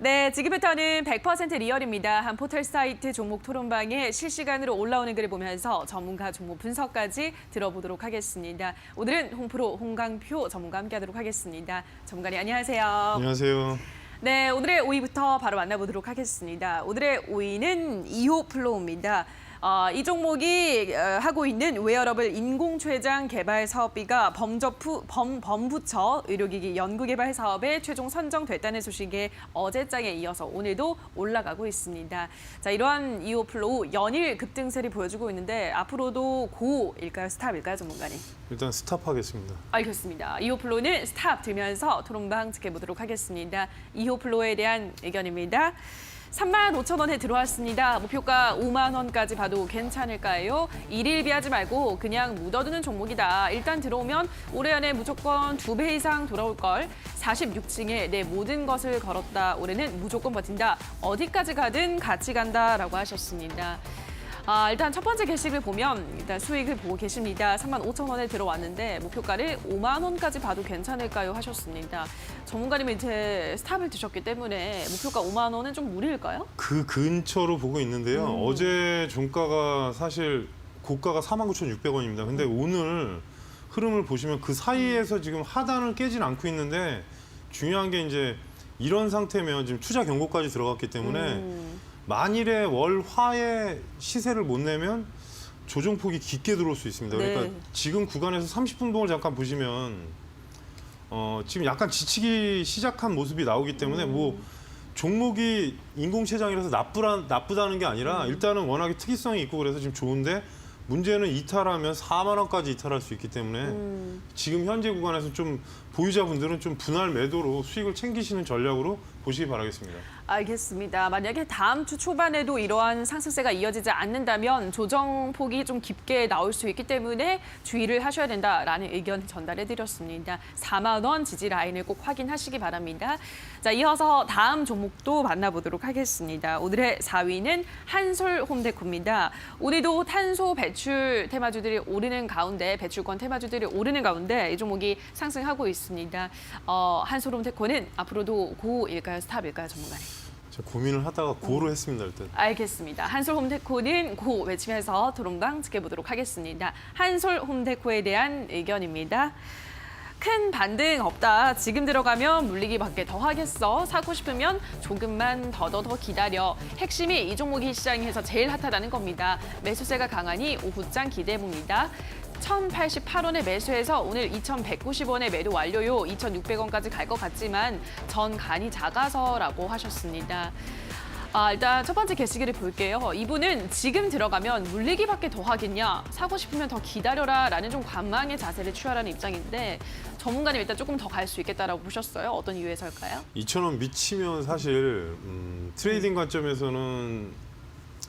네, 지금부터는 100% 리얼입니다. 한 포털 사이트 종목 토론방에 실시간으로 올라오는 글을 보면서 전문가 종목 분석까지 들어보도록 하겠습니다. 오늘은 홍프로 홍강표 전문가 함께하도록 하겠습니다. 전문가님 안녕하세요. 안녕하세요. 네, 오늘의 5위부터 바로 만나보도록 하겠습니다. 오늘의 5위는 이호플로우입니다. 이 종목이 하고 있는 웨어러블 인공췌장 개발 사업비가 범부처 의료기기 연구개발 사업에 최종 선정됐다는 소식에 어제장에 이어서 오늘도 올라가고 있습니다. 자, 이러한 이호플로우 연일 급등세를 보여주고 있는데 앞으로도 고일까요, 스탑일까요, 전문가님? 일단 스탑하겠습니다. 알겠습니다. 이호플로우는 스탑 들면서 토론방 지켜보도록 하겠습니다. 이호플로우에 대한 의견입니다. 35,000원에 들어왔습니다. 목표가 5만 원까지 봐도 괜찮을까요? 일일비하지 말고 그냥 묻어두는 종목이다. 일단 들어오면 올해 안에 무조건 2배 이상 돌아올 걸. 46층에 내 모든 것을 걸었다. 올해는 무조건 버틴다. 어디까지 가든 같이 간다라고 하셨습니다. 일단 첫 번째 게시글 보면 일단 수익을 보고 계십니다. 35,000원에 들어왔는데 목표가를 5만 원까지 봐도 괜찮을까요? 하셨습니다. 전문가님은 이제 스탑을 드셨기 때문에 목표가 5만 원은 좀 무리일까요? 그 근처로 보고 있는데요. 어제 종가가 사실 고가가 49,600원입니다. 근데 오늘 흐름을 보시면 그 사이에서 지금 하단을 깨진 않고 있는데 중요한 게 이제 이런 상태면 지금 투자 경고까지 들어갔기 때문에 만일에 월화의 시세를 못 내면 조정폭이 깊게 들어올 수 있습니다. 그러니까 네. 지금 구간에서 30분봉을 잠깐 보시면 지금 약간 지치기 시작한 모습이 나오기 때문에 뭐 종목이 인공췌장이라서 나쁘다는 게 아니라 일단은 워낙에 특이성이 있고 그래서 지금 좋은데 문제는 이탈하면 4만 원까지 이탈할 수 있기 때문에 지금 현재 구간에서 좀 보유자분들은 좀 분할 매도로 수익을 챙기시는 전략으로 보시기 바라겠습니다. 알겠습니다. 만약에 다음 주 초반에도 이러한 상승세가 이어지지 않는다면 조정폭이 좀 깊게 나올 수 있기 때문에 주의를 하셔야 된다라는 의견 전달해드렸습니다. 4만 원 지지 라인을 꼭 확인하시기 바랍니다. 자, 이어서 다음 종목도 만나보도록 하겠습니다. 오늘의 4위는 한솔홈데코입니다. 오늘도 탄소 배출 테마주들이 오르는 가운데, 배출권 테마주들이 오르는 가운데 이 종목이 상승하고 있습니다. 한솔홈데코는 앞으로도 고일까요, 스탑일까요, 전문가님? 제가 고민을 하다가 고로 했습니다, 일단. 알겠습니다. 한솔홈데코는 고 외치면서 토론방 지켜보도록 하겠습니다. 한솔홈데코에 대한 의견입니다. 큰 반등 없다. 지금 들어가면 물리기밖에 더 하겠어. 사고 싶으면 조금만 더 기다려. 핵심이 이 종목이 시장에서 제일 핫하다는 겁니다. 매수세가 강하니 오후장 기대해봅니다. 1,088원에 매수해서 오늘 2,190원에 매도 완료요. 2,600원까지 갈 것 같지만 전 간이 작아서라고 하셨습니다. 일단 첫 번째 게시글을 볼게요. 이분은 지금 들어가면 물리기밖에 더 하겠냐, 사고 싶으면 더 기다려라라는 좀 관망의 자세를 취하라는 입장인데 전문가님 일단 조금 더 갈 수 있겠다라고 보셨어요? 어떤 이유에서일까요? 2,000원 미치면 사실 트레이딩 관점에서는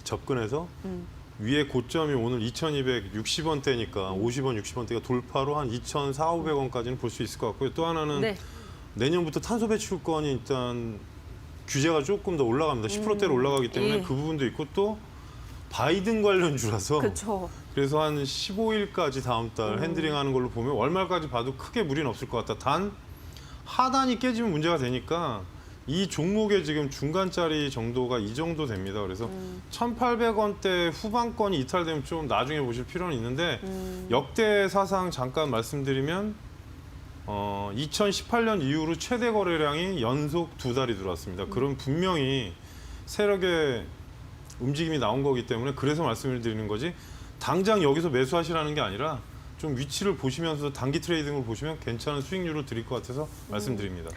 접근해서 위에 고점이 오늘 2,260원대니까 50원, 60원대가 돌파로 한 2,400~500원까지는 볼 수 있을 것 같고요. 또 하나는 네. 내년부터 탄소 배출권이 일단 규제가 조금 더 올라갑니다. 10%대로 올라가기 때문에 예. 그 부분도 있고 또 바이든 관련주라서 그렇죠. 그래서 한 15일까지 다음 달 핸들링하는 걸로 보면 월말까지 봐도 크게 무리는 없을 것 같다. 단 하단이 깨지면 문제가 되니까 이 종목의 지금 중간짜리 정도가 이 정도 됩니다. 그래서 1,800원대 후반권이 이탈되면 좀 나중에 보실 필요는 있는데 역대 사상 잠깐 말씀드리면 2018년 이후로 최대 거래량이 연속 2달이 들어왔습니다. 그럼 분명히 세력의 움직임이 나온 거기 때문에 그래서 말씀을 드리는 거지 당장 여기서 매수하시라는 게 아니라 좀 위치를 보시면서 단기 트레이딩을 보시면 괜찮은 수익률을 드릴 것 같아서 말씀드립니다.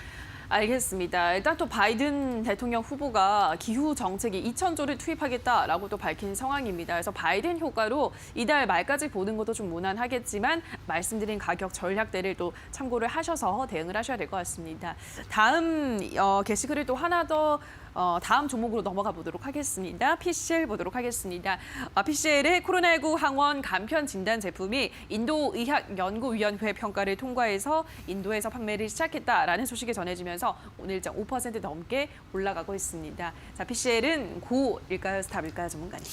알겠습니다. 일단 또 바이든 대통령 후보가 기후 정책이 2,000조를 투입하겠다라고 또 밝힌 상황입니다. 그래서 바이든 효과로 이달 말까지 보는 것도 좀 무난하겠지만 말씀드린 가격 전략대를 또 참고를 하셔서 대응을 하셔야 될 것 같습니다. 다음 게시글을 또 하나 더 다음 종목으로 넘어가 보도록 하겠습니다. PCL 보도록 하겠습니다. PCL의 코로나19 항원 간편 진단 제품이 인도의학연구위원회 평가를 통과해서 인도에서 판매를 시작했다라는 소식이 전해지면서 오늘 5% 넘게 올라가고 있습니다. 자, PCL은 고일까요, 스탑일까요, 전문가님?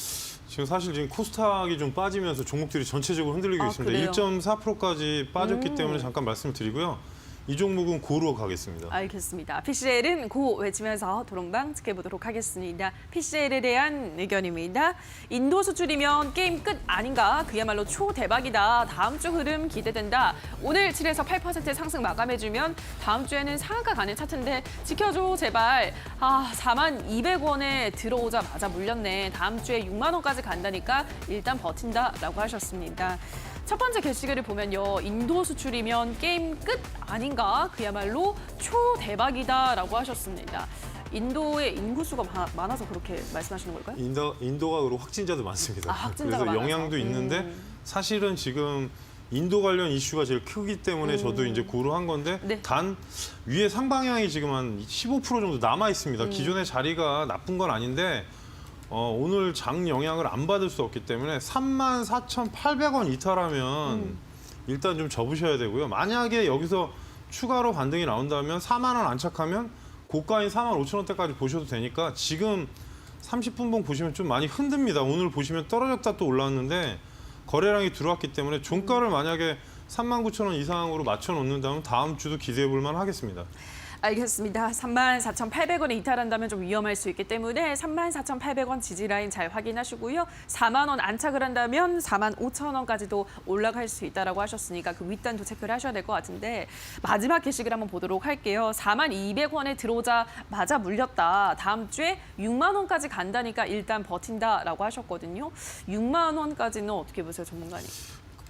지금 코스닥이 좀 빠지면서 종목들이 전체적으로 흔들리고 있습니다. 그래요? 1.4%까지 빠졌기 때문에 잠깐 말씀을 드리고요. 이 종목은 고로 가겠습니다. 알겠습니다. PCL은 고 외치면서 도롱방 지켜보도록 하겠습니다. PCL에 대한 의견입니다. 인도 수출이면 게임 끝 아닌가? 그야말로 초대박이다. 다음 주 흐름 기대된다. 오늘 7에서 8% 상승 마감해주면 다음 주에는 상한가 가는 차트인데 지켜줘 제발. 42,200원에 들어오자마자 물렸네. 다음 주에 6만 원까지 간다니까 일단 버틴다라고 하셨습니다. 첫 번째 게시글을 보면요. 인도 수출이면 게임 끝 아닌가? 그야말로 초대박이다라고 하셨습니다. 인도의 인구수가 많아서 그렇게 말씀하시는 걸까요? 인도가 그리고 확진자도 많습니다. 확진자가 그래서 많아서. 영향도 있는데 사실은 지금 인도 관련 이슈가 제일 크기 때문에 저도 이제 고려한 건데 네. 단 위에 상방향이 지금 한 15% 정도 남아 있습니다. 기존의 자리가 나쁜 건 아닌데 오늘 장 영향을 안 받을 수 없기 때문에 34,800원 이탈하면 일단 좀 접으셔야 되고요. 만약에 여기서 추가로 반등이 나온다면 4만 원 안착하면 고가인 45,000원대까지 보셔도 되니까 지금 30분봉 보시면 좀 많이 흔듭니다. 오늘 보시면 떨어졌다 또 올라왔는데 거래량이 들어왔기 때문에 종가를 만약에 39,000원 이상으로 맞춰 놓는다면 다음 주도 기대해 볼 만 하겠습니다. 알겠습니다. 34,800원에 이탈한다면 좀 위험할 수 있기 때문에 34,800원 지지라인 잘 확인하시고요. 4만 원 안착을 한다면 45,000원까지도 올라갈 수 있다라고 하셨으니까 그 윗단도 체크를 하셔야 될 것 같은데 마지막 게시글 한번 보도록 할게요. 42,200원에 들어오자마자 물렸다. 다음 주에 6만 원까지 간다니까 일단 버틴다라고 하셨거든요. 6만 원까지는 어떻게 보세요, 전문가님?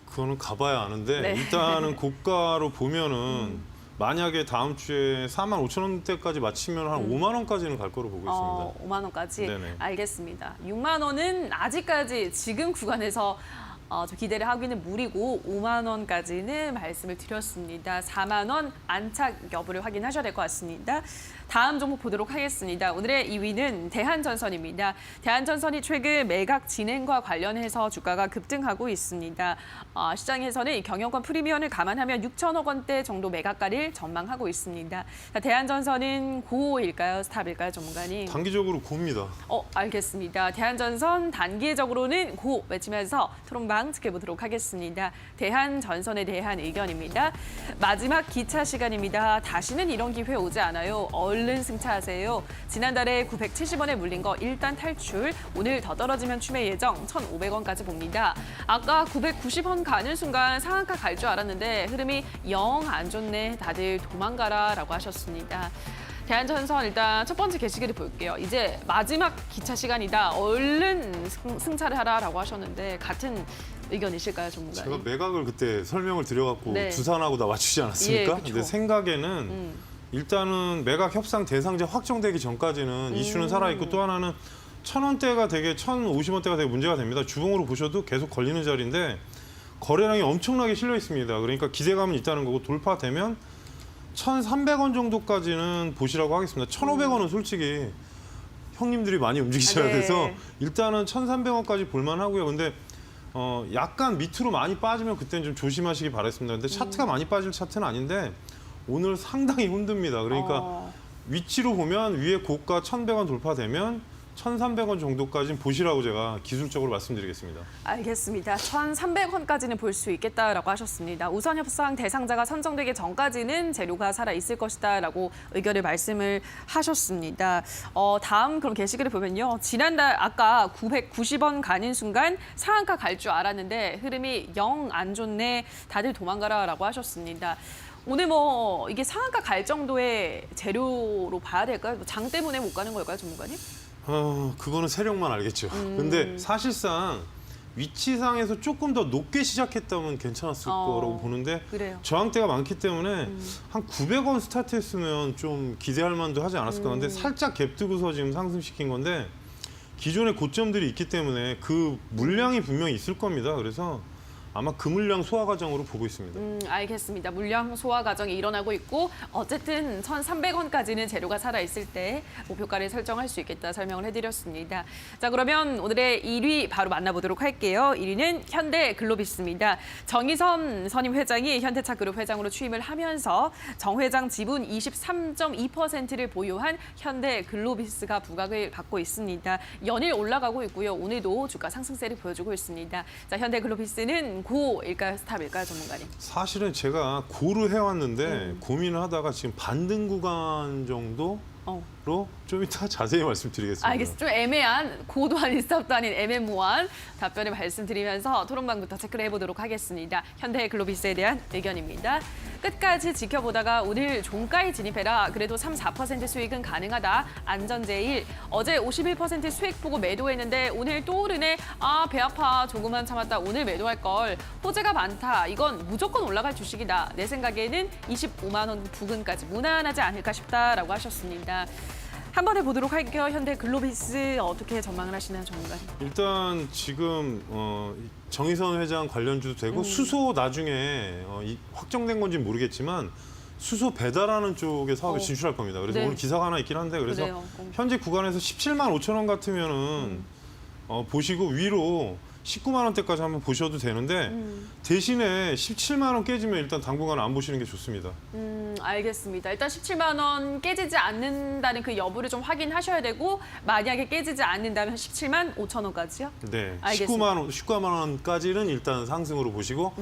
그거는 가봐야 아는데 네. 일단은 고가로 보면은 만약에 다음 주에 45,000원대까지 맞추면 한 5만 원까지는 갈 거로 보고 있습니다. 5만 원까지? 네네. 알겠습니다. 6만 원은 아직까지 지금 구간에서 좀 기대를 하기는 무리고 5만 원까지는 말씀을 드렸습니다. 4만 원 안착 여부를 확인하셔야 될 것 같습니다. 다음 종목 보도록 하겠습니다. 오늘의 2위는 대한전선입니다. 대한전선이 최근 매각 진행과 관련해서 주가가 급등하고 있습니다. 시장에서는 경영권 프리미엄을 감안하면 6천억 원대 정도 매각가를 전망하고 있습니다. 자, 대한전선은 고일까요? 스탑일까요, 전문가님? 단기적으로 고입니다. 알겠습니다. 대한전선 단기적으로는 고 외치면서 토론방 지켜보도록 하겠습니다. 대한전선에 대한 의견입니다. 마지막 기차 시간입니다. 다시는 이런 기회 오지 않아요. 얼른 승차하세요. 지난달에 970원에 물린 거 일단 탈출. 오늘 더 떨어지면 추매 예정 1,500원까지 봅니다. 아까 990원 가는 순간 상한가 갈 줄 알았는데 흐름이 영 안 좋네. 다들 도망가라라고 하셨습니다. 대한전선 일단 첫 번째 게시글을 볼게요. 이제 마지막 기차 시간이다. 얼른 승차를 하라라고 하셨는데 같은 의견이실까요, 전문가님? 제가 매각을 그때 설명을 드려갖고 네. 두산하고 다 맞추지 않았습니까? 예, 그쵸. 근데 생각에는 일단은 매각 협상 대상자 확정되기 전까지는 이슈는 살아있고 또 하나는 1,000원대가 되게 1,050원대가 되게 문제가 됩니다. 주봉으로 보셔도 계속 걸리는 자리인데 거래량이 엄청나게 실려 있습니다. 그러니까 기대감은 있다는 거고 돌파되면 1,300원 정도까지는 보시라고 하겠습니다. 1,500원은 솔직히 형님들이 많이 움직이셔야 네. 돼서 일단은 1,300원까지 볼만 하고요. 근데 약간 밑으로 많이 빠지면 그때는 좀 조심하시기 바랐습니다. 근데 차트가 많이 빠질 차트는 아닌데 오늘 상당히 힘듭니다. 그러니까 위치로 보면 위에 고가 1,100원 돌파되면 1,300원 정도까지는 보시라고 제가 기술적으로 말씀드리겠습니다. 알겠습니다. 1,300원까지는 볼 수 있겠다라고 하셨습니다. 우선 협상 대상자가 선정되기 전까지는 재료가 살아있을 것이다라고 의견을 말씀을 하셨습니다. 다음 그럼 게시글을 보면요. 지난달 아까 990원 가는 순간 상한가 갈 줄 알았는데 흐름이 영 안 좋네. 다들 도망가라라고 하셨습니다. 오늘 이게 상한가 갈 정도의 재료로 봐야 될까요? 장 때문에 못 가는 걸까요, 전문가님? 그거는 세력만 알겠죠. 근데 사실상 위치상에서 조금 더 높게 시작했다면 괜찮았을 거라고 보는데 그래요. 저항대가 많기 때문에 한 900원 스타트했으면 좀 기대할 만도 하지 않았을까 하는데 살짝 갭 두고서 지금 상승시킨 건데 기존의 고점들이 있기 때문에 그 물량이 분명히 있을 겁니다. 그래서 아마 그 물량 소화 과정으로 보고 있습니다. 알겠습니다. 물량 소화 과정이 일어나고 있고 어쨌든 1,300원까지는 재료가 살아있을 때 목표가를 설정할 수 있겠다 설명을 해드렸습니다. 자, 그러면 오늘의 1위 바로 만나보도록 할게요. 1위는 현대글로비스입니다. 정의선 선임 회장이 현대차 그룹 회장으로 취임을 하면서 정 회장 지분 23.2%를 보유한 현대글로비스가 부각을 받고 있습니다. 연일 올라가고 있고요. 오늘도 주가 상승세를 보여주고 있습니다. 자, 현대글로비스는 고일까요, 스탑일까요, 전문가님? 사실은 제가 고를 해왔는데 고민을 하다가 지금 반등 구간 정도로 좀 이따 자세히 말씀드리겠습니다. 알겠습니다. 좀 애매한 고도 아닌 스탑도 아닌 애매모호한 답변을 말씀드리면서 토론방부터 체크를 해보도록 하겠습니다. 현대글로비스에 대한 의견입니다. 끝까지 지켜보다가 오늘 종가에 진입해라. 그래도 3, 4% 수익은 가능하다. 안전제일. 어제 51% 수익 보고 매도했는데 오늘 또 오르네. 아, 배 아파. 조금만 참았다. 오늘 매도할 걸. 호재가 많다. 이건 무조건 올라갈 주식이다. 내 생각에는 25만 원 부근까지 무난하지 않을까 싶다라고 하셨습니다. 한 번 해보도록 할게요. 현대글로비스 어떻게 전망을 하시나요, 전문가님? 일단 지금 정의선 회장 관련주도 되고 수소 나중에 확정된 건지는 모르겠지만 수소 배달하는 쪽에 사업에 진출할 겁니다. 그래서 네. 오늘 기사가 하나 있긴 한데 그래서 그래요. 현재 구간에서 17만 5천 원 같으면은 보시고 위로 19만 원대까지 한번 보셔도 되는데 대신에 17만 원 깨지면 일단 당분간 안 보시는 게 좋습니다. 알겠습니다. 일단 17만 원 깨지지 않는다는 그 여부를 좀 확인하셔야 되고 만약에 깨지지 않는다면 17만 5천 원까지요? 네, 알겠습니다. 19만 원까지는 일단 상승으로 보시고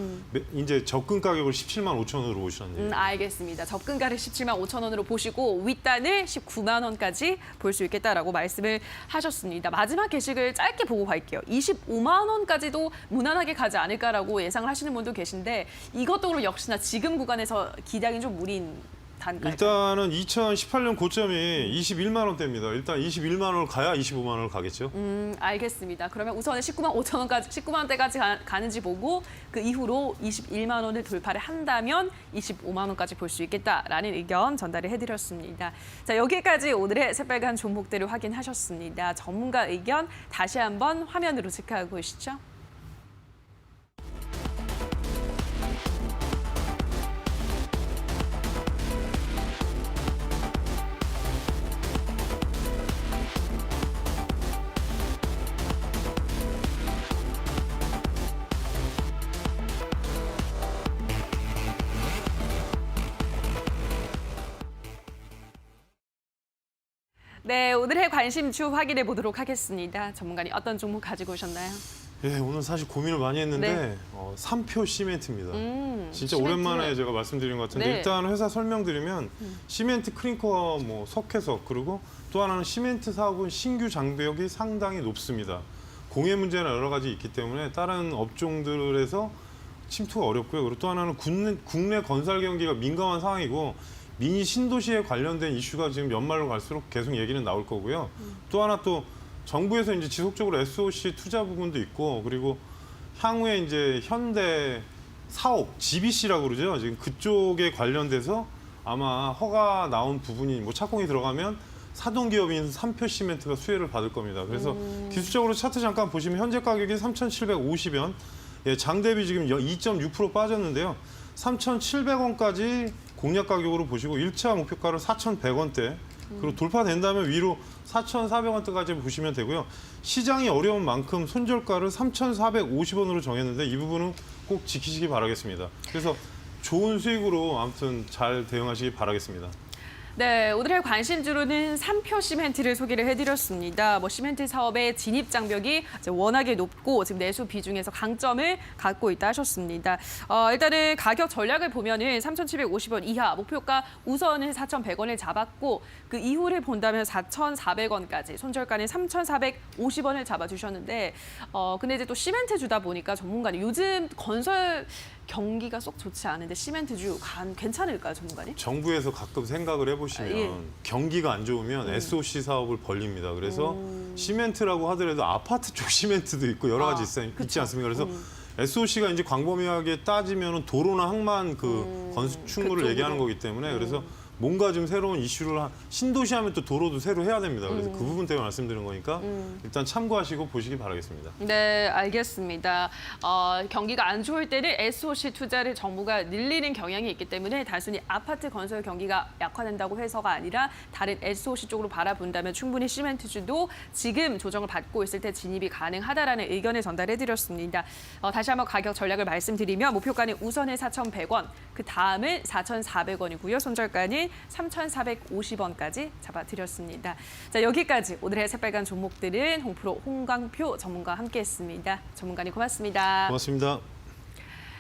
이제 접근 가격을 17만 5천 원으로 보시는 얘기예요. 알겠습니다. 접근가를 17만 5천 원으로 보시고 윗단을 19만 원까지 볼 수 있겠다라고 말씀을 하셨습니다. 마지막 게시글 짧게 보고 갈게요. 25만 원까지도 무난하게 가지 않을까라고 예상을 하시는 분도 계신데 이것도 그럼 역시나 지금 구간에서 기량이 좀 무리인 단가일까요? 일단은 2018년 고점이 21만 원대입니다. 일단 21만 원을 가야 25만 원을 가겠죠. 알겠습니다. 그러면 우선은 19만 5천 원까지, 19만 원대까지 가는지 보고 그 이후로 21만 원을 돌파를 한다면 25만 원까지 볼 수 있겠다라는 의견 전달을 해드렸습니다. 자, 여기까지 오늘의 새빨간 종목들을 확인하셨습니다. 전문가 의견 다시 한번 화면으로 체크하고 계시죠? 네, 오늘의 관심주 확인해 보도록 하겠습니다. 전문가님 어떤 종목 가지고 오셨나요? 예, 오늘 사실 고민을 많이 했는데 네. 3표 시멘트입니다. 진짜 시멘트. 오랜만에 제가 말씀드린 것 같은데 네. 일단 회사 설명드리면 시멘트 크링커 석회석 그리고 또 하나는 시멘트 사업은 신규 장벽이 상당히 높습니다. 공해 문제나 여러 가지 있기 때문에 다른 업종들에서 침투가 어렵고요. 그리고 또 하나는 국내 건설 경기가 민감한 상황이고 미니 신도시에 관련된 이슈가 지금 연말로 갈수록 계속 얘기는 나올 거고요. 또 하나 또 정부에서 이제 지속적으로 SOC 투자 부분도 있고 그리고 향후에 이제 현대 사옥 GBC라고 그러죠. 지금 그쪽에 관련돼서 아마 허가 나온 부분이 뭐 착공이 들어가면 사동 기업인 3표 시멘트가 수혜를 받을 겁니다. 그래서 기술적으로 차트 잠깐 보시면 현재 가격이 3,750원, 예, 장 대비 지금 2.6% 빠졌는데요. 3,700원까지 공략 가격으로 보시고 1차 목표가를 4,100원대 그리고 돌파된다면 위로 4,400원대까지 보시면 되고요. 시장이 어려운 만큼 손절가를 3,450원으로 정했는데 이 부분은 꼭 지키시기 바라겠습니다. 그래서 좋은 수익으로 아무튼 잘 대응하시기 바라겠습니다. 네, 오늘의 관심주로는 3표 시멘트를 소개를 해드렸습니다. 시멘트 사업의 진입 장벽이 워낙에 높고 지금 내수 비중에서 강점을 갖고 있다 하셨습니다. 일단은 가격 전략을 보면은 3,750원 이하 목표가 우선은 4,100원을 잡았고 그 이후를 본다면 4,400원까지 손절가는 3,450원을 잡아주셨는데 근데 이제 또 시멘트 주다 보니까 전문가님 요즘 건설 경기가 속 좋지 않은데 시멘트주 괜찮을까요, 전문가님? 정부에서 가끔 생각을 해보시면 예. 경기가 안 좋으면 SOC 사업을 벌립니다. 그래서 시멘트라고 하더라도 아파트 쪽 시멘트도 있고 여러 가지 있지 않습니까? 그래서 SOC가 이제 광범위하게 따지면 도로나 항만 그 건축물을 그쪽으로. 얘기하는 거기 때문에 그래서 뭔가 좀 새로운 이슈를 신도시 하면 또 도로도 새로 해야 됩니다. 그래서 그 부분 때문에 말씀드린 거니까 일단 참고하시고 보시기 바라겠습니다. 네, 알겠습니다. 경기가 안 좋을 때는 SOC 투자를 정부가 늘리는 경향이 있기 때문에 단순히 아파트 건설 경기가 약화된다고 해서가 아니라 다른 SOC 쪽으로 바라본다면 충분히 시멘트주도 지금 조정을 받고 있을 때 진입이 가능하다라는 의견을 전달해드렸습니다. 다시 한번 가격 전략을 말씀드리면 목표가는 우선은 4,100원, 그 다음은 4,400원이고요. 손절가는 3,450원까지 잡아드렸습니다. 자, 여기까지 오늘의 새빨간 종목들은 홍프로 홍광표 전문가와 함께했습니다. 전문가님 고맙습니다. 고맙습니다.